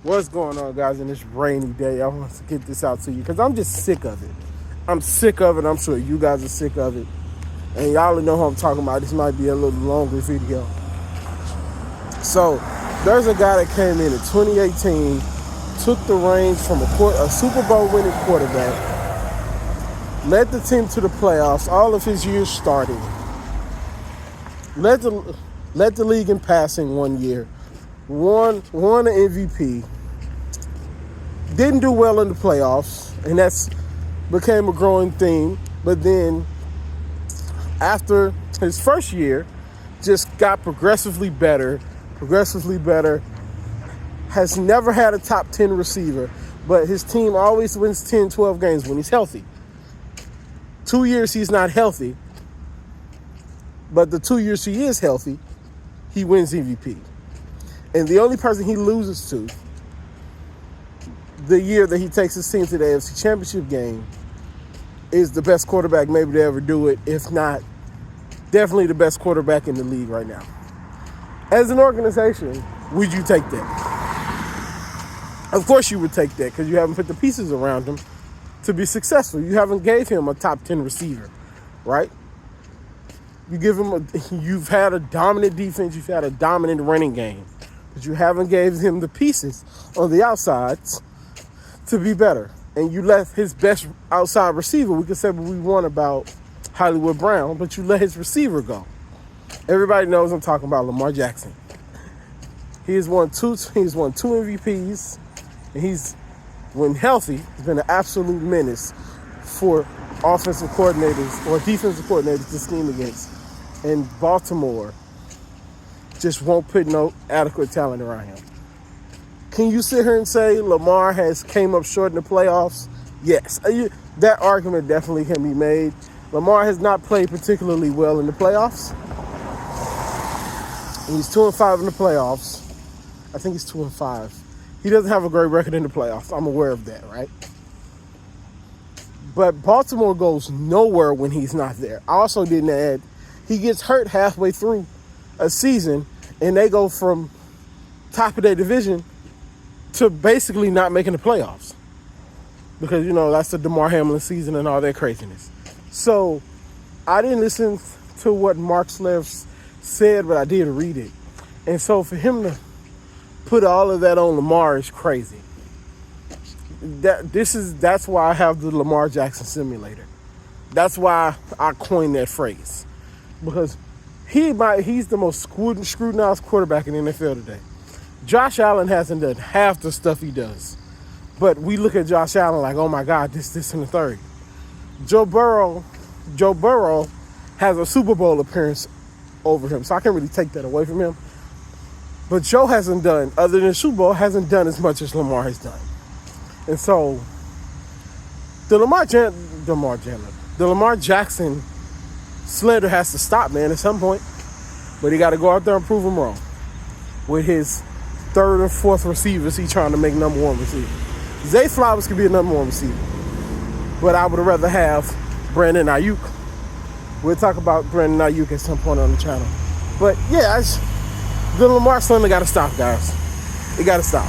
What's going on, guys, in this rainy day? I want to get this out to you because I'm just sick of it. I'm sick of it. I'm sure you guys are sick of it. And y'all know who I'm talking about. This might be a little longer video. So, there's a guy that came in 2018, took the reins from a Super Bowl winning quarterback, led the team to the playoffs all of his years starting, led the league in passing 1 year, won an MVP, didn't do well in the playoffs, and that's became a growing theme. But then after his first year, just got progressively better, has never had a top 10 receiver, but his team always wins 10, 12 games when he's healthy. 2 years he's not healthy, but the 2 years he is healthy, he wins MVP. And the only person he loses to, the year that he takes his team to the AFC Championship game, is the best quarterback maybe to ever do it, if not definitely the best quarterback in the league right now. As an organization, would you take that? Of course you would take that, because you haven't put the pieces around him to be successful. You haven't gave him a top 10 receiver, right? You've had a dominant defense, you've had a dominant running game, but you haven't gave him the pieces on the outsides to be better. And you let his best outside receiver, we can say what we want about Hollywood Brown, but you let his receiver go. Everybody knows I'm talking about Lamar Jackson. He's won two MVPs, and when healthy, he's been an absolute menace for offensive coordinators or defensive coordinators to scheme against. And Baltimore just won't put no adequate talent around him. Can you sit here and say Lamar has came up short in the playoffs? Yes. That argument definitely can be made. Lamar has not played particularly well in the playoffs. He's 2-5 in the playoffs. I think he's 2-5. He doesn't have a great record in the playoffs. I'm aware of that, right? But Baltimore goes nowhere when he's not there. I also didn't add, he gets hurt halfway through a season, and they go from top of their division to basically not making the playoffs. Because, that's the DeMar Hamlin season and all that craziness. So, I didn't listen to what Mark Slander said, but I did read it. And so, for him to put all of that on Lamar is crazy. That's why I have the Lamar Jackson simulator. That's why I coined that phrase. Because he's the most scrutinized quarterback in the NFL today. Josh Allen hasn't done half the stuff he does. But we look at Josh Allen like, oh my God, this, and the third. Joe Burrow has a Super Bowl appearance over him, so I can't really take that away from him. But Joe hasn't done, other than Super Bowl, hasn't done as much as Lamar has done. And so, the Lamar Jackson slander has to stop, man, at some point. But he got to go out there and prove him wrong. With his third and fourth receivers, he's trying to make number one receiver. Zay Flowers could be a number one receiver. But I would rather have Brandon Ayuk. We'll talk about Brandon Ayuk at some point on the channel. But yeah, the Lamar slander got to stop, guys. It got to stop.